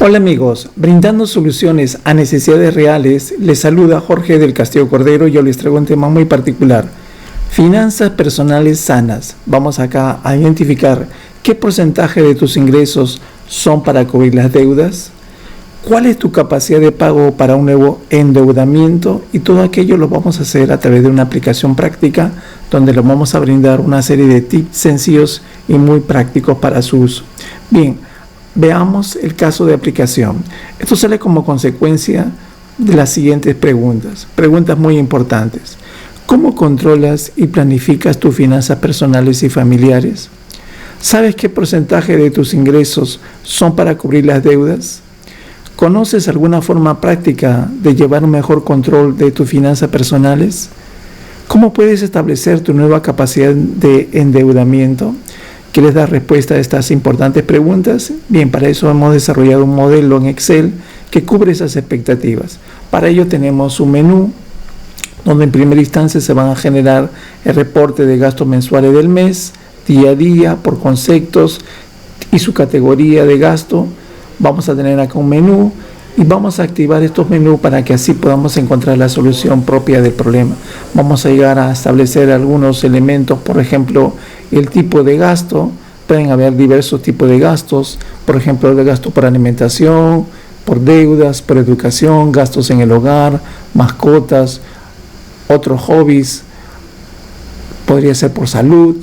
Hola amigos, brindando soluciones a necesidades reales, les saluda Jorge del Castillo Cordero y yo les traigo un tema muy particular. Finanzas personales sanas. Vamos acá a identificar qué porcentaje de tus ingresos son para cubrir las deudas, cuál es tu capacidad de pago para un nuevo endeudamiento, y todo aquello lo vamos a hacer a través de una aplicación práctica donde les vamos a brindar una serie de tips sencillos y muy prácticos para su uso. Bien, veamos el caso de aplicación. Esto sale como consecuencia de las siguientes preguntas muy importantes. ¿Cómo controlas y planificas tus finanzas personales y familiares? ¿Sabes qué porcentaje de tus ingresos son para cubrir las deudas? ¿Conoces alguna forma práctica de llevar un mejor control de tus finanzas personales? ¿Cómo puedes establecer tu nueva capacidad de endeudamiento? ¿Quieres dar respuesta a estas importantes preguntas? Bien, para eso hemos desarrollado un modelo en Excel que cubre esas expectativas. Para ello tenemos un menú donde en primera instancia se van a generar el reporte de gastos mensuales del mes, día a día, por conceptos y su categoría de gasto. Vamos a tener acá un menú y vamos a activar estos menús para que así podamos encontrar la solución propia del problema. Vamos a llegar a establecer algunos elementos, por ejemplo, el tipo de gasto. Pueden haber diversos tipos de gastos, por ejemplo, el gasto por alimentación, por deudas, por educación, gastos en el hogar, mascotas, otros hobbies, podría ser por salud,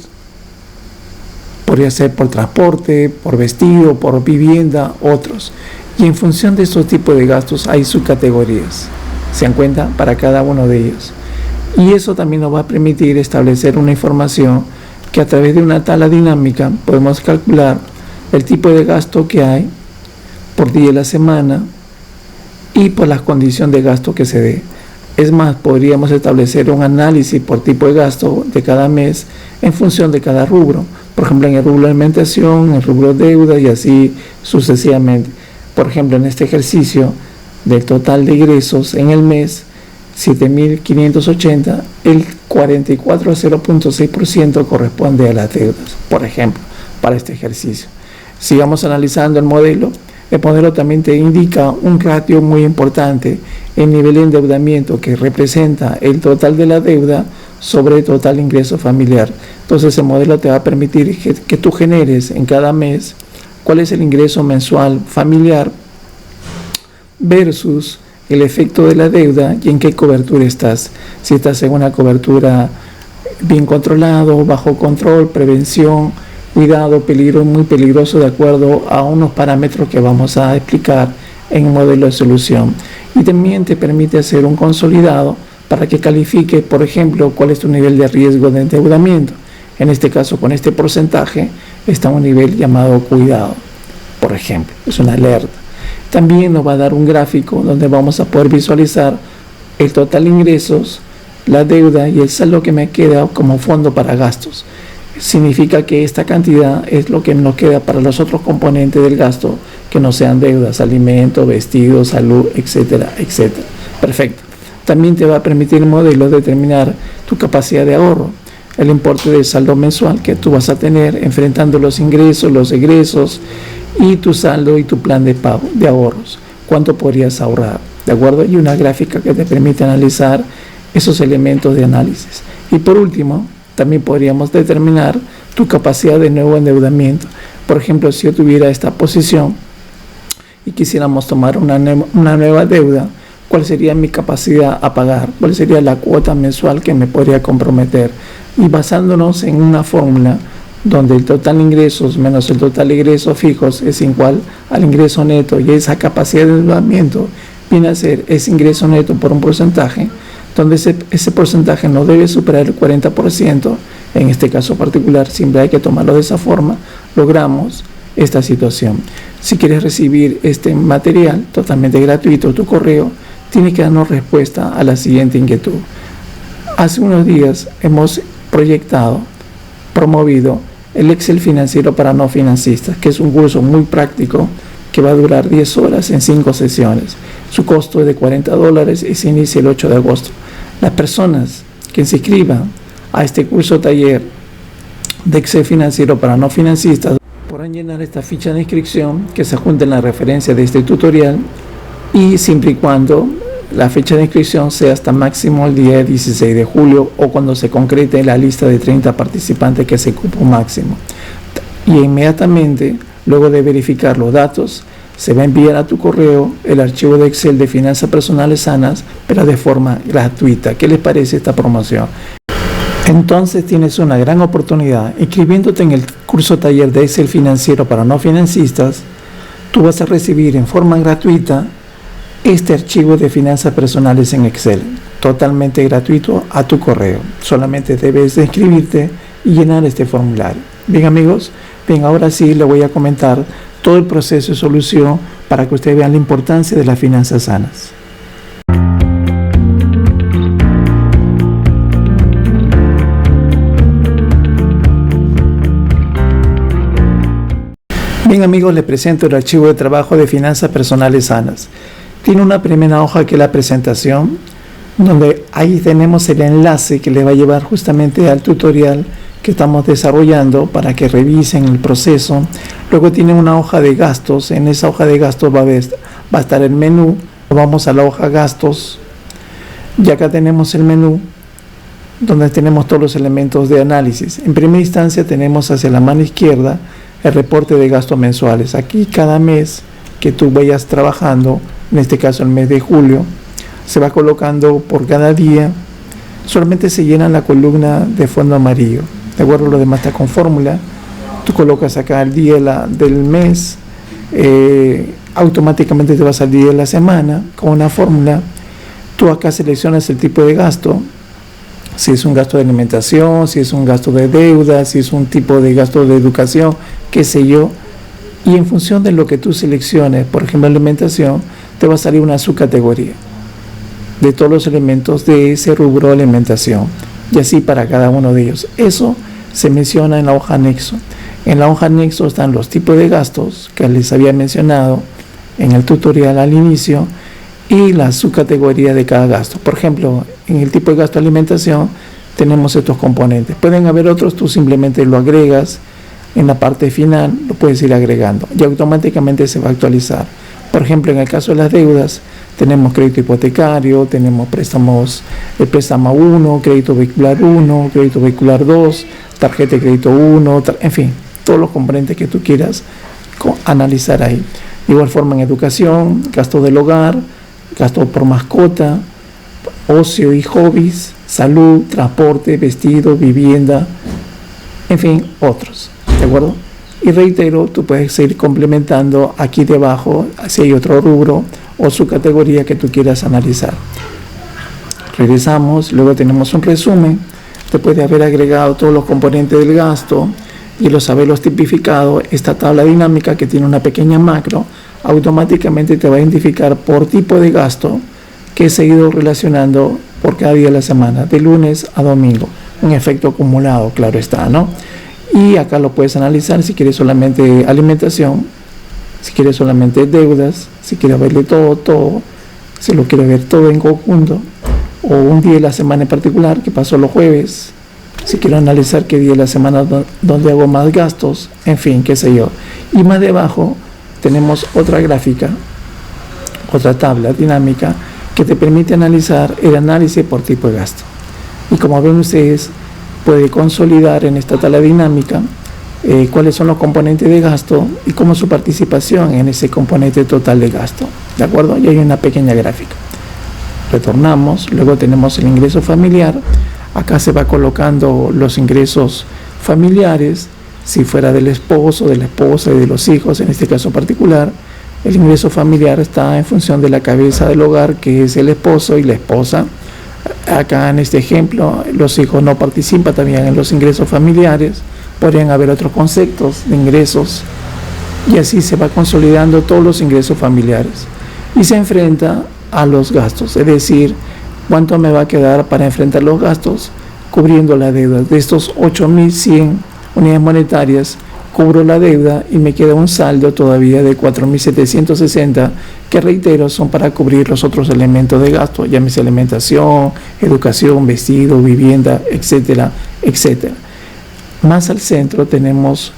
podría ser por transporte, por vestido, por vivienda, otros. Y en función de estos tipos de gastos hay subcategorías, ¿se dan cuenta? Para cada uno de ellos. Y eso también nos va a permitir establecer una información que a través de una tabla dinámica podemos calcular el tipo de gasto que hay por día de la semana y por las condiciones de gasto que se dé. Es más, podríamos establecer un análisis por tipo de gasto de cada mes en función de cada rubro. Por ejemplo, en el rubro de alimentación, en el rubro de deuda y así sucesivamente. Por ejemplo, en este ejercicio del total de ingresos en el mes, 7.580, el 44,0.6% corresponde a las deudas, por ejemplo, para este ejercicio. Sigamos analizando el modelo. El modelo también te indica un ratio muy importante, el nivel de endeudamiento, que representa el total de la deuda sobre el total ingreso familiar. Entonces el modelo te va a permitir que tú generes en cada mes cuál es el ingreso mensual familiar versus el efecto de la deuda y en qué cobertura estás. Si estás en una cobertura bien controlado, bajo control, prevención, cuidado, peligro, muy peligroso, de acuerdo a unos parámetros que vamos a explicar en un modelo de solución. Y también te permite hacer un consolidado para que califique, por ejemplo, cuál es tu nivel de riesgo de endeudamiento. En este caso, con este porcentaje, está un nivel llamado cuidado, por ejemplo, es una alerta. También nos va a dar un gráfico donde vamos a poder visualizar el total de ingresos, la deuda y el saldo que me queda como fondo para gastos. Significa que esta cantidad es lo que nos queda para los otros componentes del gasto que no sean deudas, alimentos, vestidos, salud, etcétera, etcétera. Perfecto. También te va a permitir el modelo determinar tu capacidad de ahorro, el importe del saldo mensual que tú vas a tener enfrentando los ingresos, los egresos y tu saldo y tu plan de pago de ahorros. ¿Cuánto podrías ahorrar? ¿De acuerdo? Y una gráfica que te permite analizar esos elementos de análisis. Y por último, también podríamos determinar tu capacidad de nuevo endeudamiento. Por ejemplo, si yo tuviera esta posición y quisiéramos tomar una nueva deuda, ¿cuál sería mi capacidad a pagar? ¿Cuál sería la cuota mensual que me podría comprometer? Y basándonos en una fórmula donde el total de ingresos menos el total de ingresos fijos es igual al ingreso neto, y esa capacidad de endeudamiento viene a ser ese ingreso neto por un porcentaje, donde ese porcentaje no debe superar el 40%, en este caso particular siempre hay que tomarlo de esa forma, logramos esta situación. Si quieres recibir este material totalmente gratuito, tu correo, tienes que darnos respuesta a la siguiente inquietud. Hace unos días hemos promovido el Excel financiero para no financistas, que es un curso muy práctico que va a durar 10 horas en 5 sesiones. Su costo es de $40 y se inicia el 8 de agosto. Las personas que se inscriban a este curso taller de Excel financiero para no financistas por año deberán llenar esta ficha de inscripción que se junta en la referencia de este tutorial y siempre y cuando la fecha de inscripción sea hasta máximo el día 16 de julio o cuando se concrete la lista de 30 participantes que se cupo máximo. Y inmediatamente, luego de verificar los datos, se va a enviar a tu correo el archivo de Excel de finanzas personales sanas, pero de forma gratuita. ¿Qué les parece esta promoción? Entonces tienes una gran oportunidad. Inscribiéndote en el curso taller de Excel financiero para no financistas, tú vas a recibir en forma gratuita este archivo de finanzas personales en Excel, totalmente gratuito a tu correo. Solamente debes de inscribirte y llenar este formulario. Bien amigos, bien, ahora sí les voy a comentar todo el proceso de solución para que ustedes vean la importancia de las finanzas sanas. Bien amigos, les presento el archivo de trabajo de finanzas personales sanas. Tiene una primera hoja que es la presentación, donde ahí tenemos el enlace que le va a llevar justamente al tutorial que estamos desarrollando para que revisen el proceso. Luego tiene una hoja de gastos. En esa hoja de gastos va a estar el menú. Vamos a la hoja gastos y acá tenemos el menú donde tenemos todos los elementos de análisis. En primera instancia tenemos hacia la mano izquierda el reporte de gastos mensuales. Aquí cada mes que tú vayas trabajando, en este caso el mes de julio, se va colocando por cada día. Solamente se llena la columna de fondo amarillo. De acuerdo, lo demás está con fórmula. Tú colocas acá el día del mes, automáticamente te va a salir de la semana con una fórmula. Tú acá seleccionas el tipo de gasto, si es un gasto de alimentación, si es un gasto de deuda, si es un tipo de gasto de educación, qué sé yo. Y en función de lo que tú selecciones, por ejemplo alimentación, te va a salir una subcategoría de todos los elementos de ese rubro de alimentación, y así para cada uno de ellos. Eso se menciona en la hoja anexo. En la hoja anexo están los tipos de gastos que les había mencionado en el tutorial al inicio y la subcategoría de cada gasto. Por ejemplo, en el tipo de gasto de alimentación tenemos estos componentes. Pueden haber otros, tú simplemente lo agregas en la parte final, lo puedes ir agregando y automáticamente se va a actualizar. Por ejemplo, en el caso de las deudas, tenemos crédito hipotecario, tenemos préstamos, el préstamo 1, crédito vehicular 1, crédito vehicular 2, tarjeta de crédito 1, en fin, todos los componentes que tú quieras analizar ahí. De igual forma en educación, gasto del hogar, gasto por mascota, ocio y hobbies, salud, transporte, vestido, vivienda, en fin, otros. ¿De acuerdo? Y reitero, tú puedes seguir complementando aquí debajo si hay otro rubro o su categoría que tú quieras analizar. Regresamos, luego tenemos un resumen. Después de haber agregado todos los componentes del gasto y haberlos tipificado, esta tabla dinámica que tiene una pequeña macro, automáticamente te va a identificar por tipo de gasto que he seguido relacionando por cada día de la semana, de lunes a domingo. Un efecto acumulado, claro está, ¿no? Y acá lo puedes analizar si quieres solamente alimentación, si quieres solamente deudas, si quieres verle todo, si lo quieres ver todo en conjunto, o un día de la semana en particular, que pasó los jueves, si quiero analizar qué día de la semana donde hago más gastos, en fin, qué sé yo. Y más debajo tenemos otra gráfica, otra tabla dinámica que te permite analizar el análisis por tipo de gasto. Y como ven ustedes, puede consolidar en esta tabla dinámica cuáles son los componentes de gasto y cómo su participación en ese componente total de gasto. ¿De acuerdo? Y hay una pequeña gráfica. Retornamos, luego tenemos el ingreso familiar. Acá se va colocando los ingresos familiares, si fuera del esposo, de la esposa y de los hijos, en este caso particular. El ingreso familiar está en función de la cabeza del hogar, que es el esposo y la esposa. Acá en este ejemplo, los hijos no participan también en los ingresos familiares. Podrían haber otros conceptos de ingresos y así se va consolidando todos los ingresos familiares. Y se enfrenta a los gastos, es decir, cuánto me va a quedar para enfrentar los gastos cubriendo la deuda. De estos 8.100 unidades monetarias, cubro la deuda y me queda un saldo todavía de 4.760 que reitero son para cubrir los otros elementos de gasto, llámese alimentación, educación, vestido, vivienda, etcétera, etcétera. Más al centro tenemos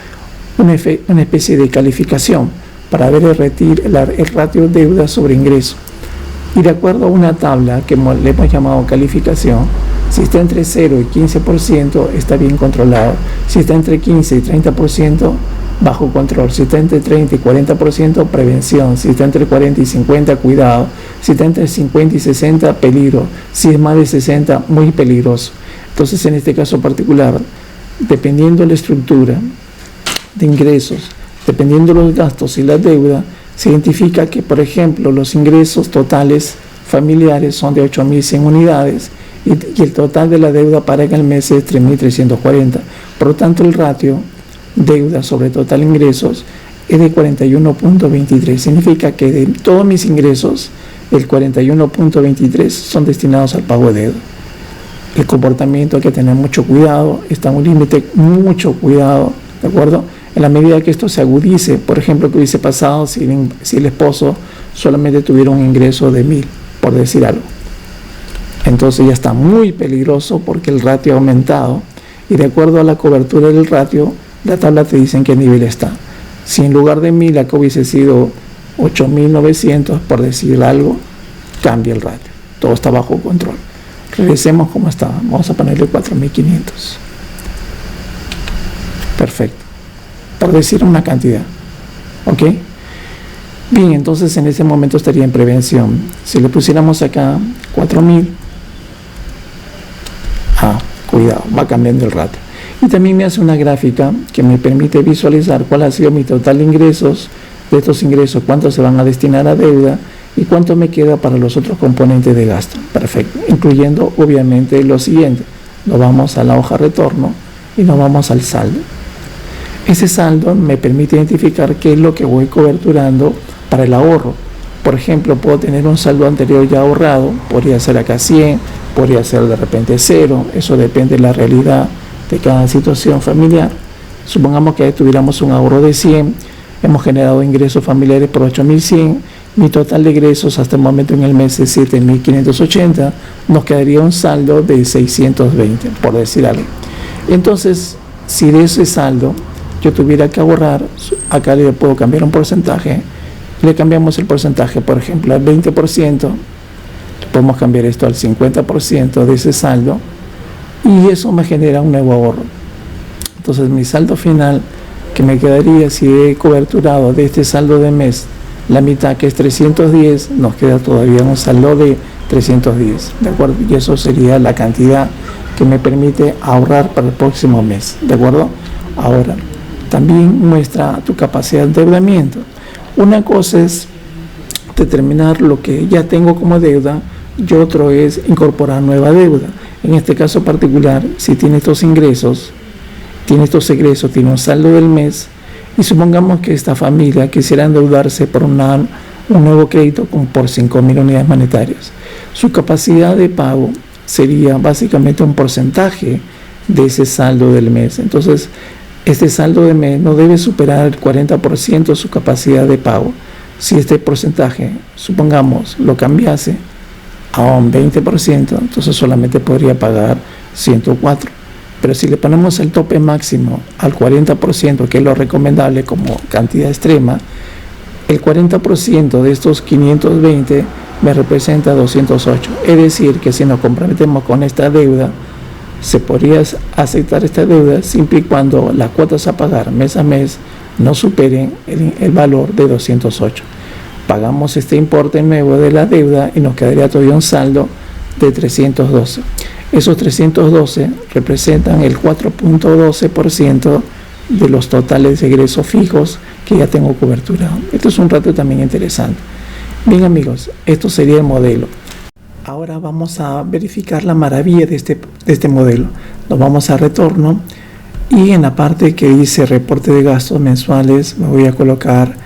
una especie de calificación para ver el ratio deuda sobre ingreso. Y de acuerdo a una tabla que le hemos llamado calificación, si está entre 0 y 15% está bien controlado. Si está entre 15 y 30%, bajo control. Si está entre 30 y 40%, prevención. Si está entre 40 y 50, cuidado. Si está entre 50 y 60, peligro. Si es más de 60, muy peligroso. Entonces, en este caso particular, dependiendo de la estructura de ingresos, dependiendo de los gastos y la deuda, se identifica que, por ejemplo, los ingresos totales familiares son de 8.100 unidades y el total de la deuda para el mes es 3.340. Por lo tanto, el ratio deuda sobre total ingresos es de 41.23. Significa que de todos mis ingresos, el 41.23 son destinados al pago de deuda. El comportamiento hay que tener mucho cuidado, está en un límite, mucho cuidado, ¿de acuerdo? En la medida que esto se agudice, por ejemplo, que hubiese pasado si el esposo solamente tuviera un ingreso de 1.000, por decir algo. Entonces ya está muy peligroso porque el ratio ha aumentado y de acuerdo a la cobertura del ratio, la tabla te dice en qué nivel está. Si en lugar de 1.000 acá hubiese sido 8.900, por decir algo, cambia el ratio. Todo está bajo control. Regresemos como estaba. Vamos a ponerle 4.500. Perfecto. Por decir una cantidad. ¿Ok? Bien, entonces en ese momento estaría en prevención. Si le pusiéramos acá 4.000, cuidado, va cambiando el ratio. Y también me hace una gráfica que me permite visualizar cuál ha sido mi total de ingresos, de estos ingresos, cuántos se van a destinar a deuda y cuánto me queda para los otros componentes de gasto. Perfecto, incluyendo obviamente lo siguiente. Nos vamos a la hoja retorno y nos vamos al saldo. Ese saldo me permite identificar qué es lo que voy coberturando para el ahorro. Por ejemplo, puedo tener un saldo anterior ya ahorrado, podría ser acá 100, podría ser de repente 0, eso depende de la realidad de cada situación familiar. Supongamos que tuviéramos un ahorro de 100, hemos generado ingresos familiares por 8.100, mi total de ingresos hasta el momento en el mes es 7.580, nos quedaría un saldo de 620, por decir algo. Entonces, si de ese saldo yo tuviera que ahorrar, acá le puedo cambiar un porcentaje, le cambiamos el porcentaje, por ejemplo, al 20%, podemos cambiar esto al 50% de ese saldo, y eso me genera un nuevo ahorro. Entonces mi saldo final que me quedaría si he coberturado de este saldo de mes la mitad, que es 310, nos queda todavía un saldo de 310, ¿de acuerdo? Y eso sería la cantidad que me permite ahorrar para el próximo mes, ¿de acuerdo? Ahora, también muestra tu capacidad de endeudamiento. Una cosa es determinar lo que ya tengo como deuda y otro es incorporar nueva deuda. En este caso particular, si tiene estos ingresos, tiene un saldo del mes y supongamos que esta familia quisiera endeudarse por un nuevo crédito por 5.000 unidades monetarias. Su capacidad de pago sería básicamente un porcentaje de ese saldo del mes. Entonces, este saldo de mes no debe superar el 40% de su capacidad de pago. Si este porcentaje, supongamos, lo cambiase a un 20%, entonces solamente podría pagar 104. Pero si le ponemos el tope máximo al 40%, que es lo recomendable como cantidad extrema, el 40% de estos 520 me representa 208. Es decir, que si nos comprometemos con esta deuda, se podría aceptar esta deuda siempre y cuando las cuotas a pagar mes a mes no superen el valor de 208. Pagamos este importe nuevo de la deuda y nos quedaría todavía un saldo de 312. Esos 312 representan el 4.12% de los totales de ingresos fijos que ya tengo cobertura. Esto es un ratio también interesante. Bien amigos, esto sería el modelo. Ahora vamos a verificar la maravilla de este modelo. Nos vamos a retorno y en la parte que dice reporte de gastos mensuales me voy a colocar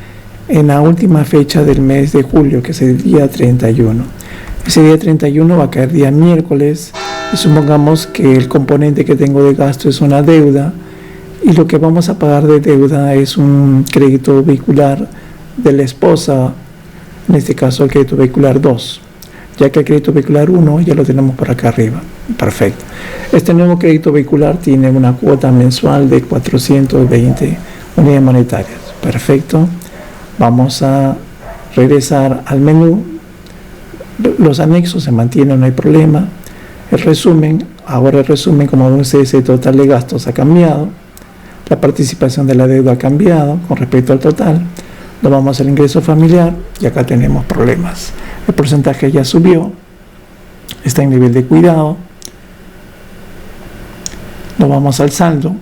en la última fecha del mes de julio, que es el día 31. Ese día 31 va a caer día miércoles y supongamos que el componente que tengo de gasto es una deuda y lo que vamos a pagar de deuda es un crédito vehicular de la esposa, en este caso el crédito vehicular 2, ya que el crédito vehicular 1 ya lo tenemos por acá arriba. Perfecto. Este nuevo crédito vehicular tiene una cuota mensual de 420 unidades monetarias. Perfecto. Vamos a regresar al menú. Los anexos se mantienen, no hay problema. El resumen, ahora el resumen, como ven ustedes, el total de gastos ha cambiado. La participación de la deuda ha cambiado con respecto al total. Nos vamos al ingreso familiar y acá tenemos problemas. El porcentaje ya subió, está en nivel de cuidado. Nos vamos al saldo.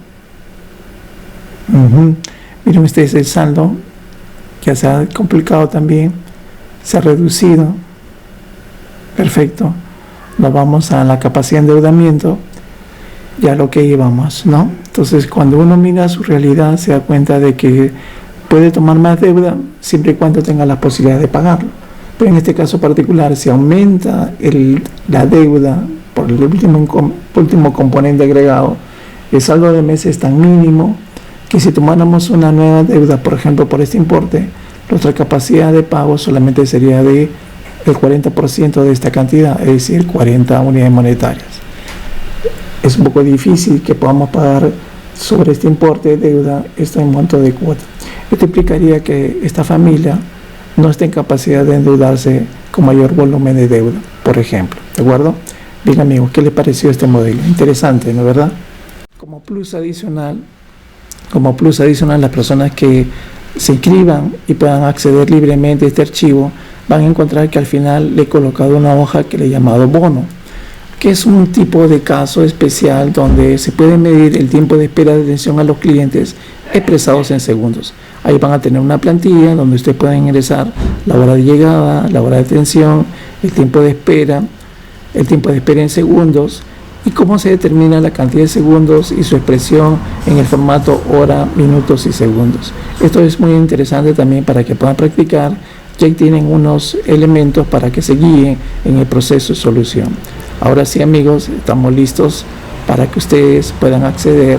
Miren ustedes el saldo, ya se ha complicado también, se ha reducido. Perfecto. Nos vamos a la capacidad de endeudamiento, ya lo que llevamos, ¿no? Entonces, cuando uno mira su realidad, se da cuenta de que puede tomar más deuda siempre y cuando tenga la posibilidad de pagarlo. Pero en este caso particular, si aumenta la deuda por el último componente agregado, el saldo de mes es tan mínimo que si tomáramos una nueva deuda, por ejemplo, por este importe, nuestra capacidad de pago solamente sería de el 40% de esta cantidad, es decir, 40 unidades monetarias. Es un poco difícil que podamos pagar sobre este importe de deuda este monto de cuota. Esto implicaría que esta familia no esté en capacidad de endeudarse con mayor volumen de deuda, por ejemplo. ¿De acuerdo? Bien, amigos, ¿qué les pareció este modelo? Interesante, ¿no es verdad? Como plus adicional, las personas que se inscriban y puedan acceder libremente a este archivo van a encontrar que al final le he colocado una hoja que le he llamado bono, que es un tipo de caso especial donde se puede medir el tiempo de espera de atención a los clientes expresados en segundos. Ahí van a tener una plantilla donde ustedes pueden ingresar la hora de llegada, la hora de atención, el tiempo de espera en segundos y cómo se determina la cantidad de segundos y su expresión en el formato hora, minutos y segundos. Esto es muy interesante también para que puedan practicar, ya que tienen unos elementos para que se guíen en el proceso de solución. Ahora sí, amigos, estamos listos para que ustedes puedan acceder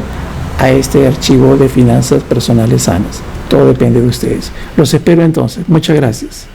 a este archivo de finanzas personales sanas. Todo depende de ustedes. Los espero entonces. Muchas gracias.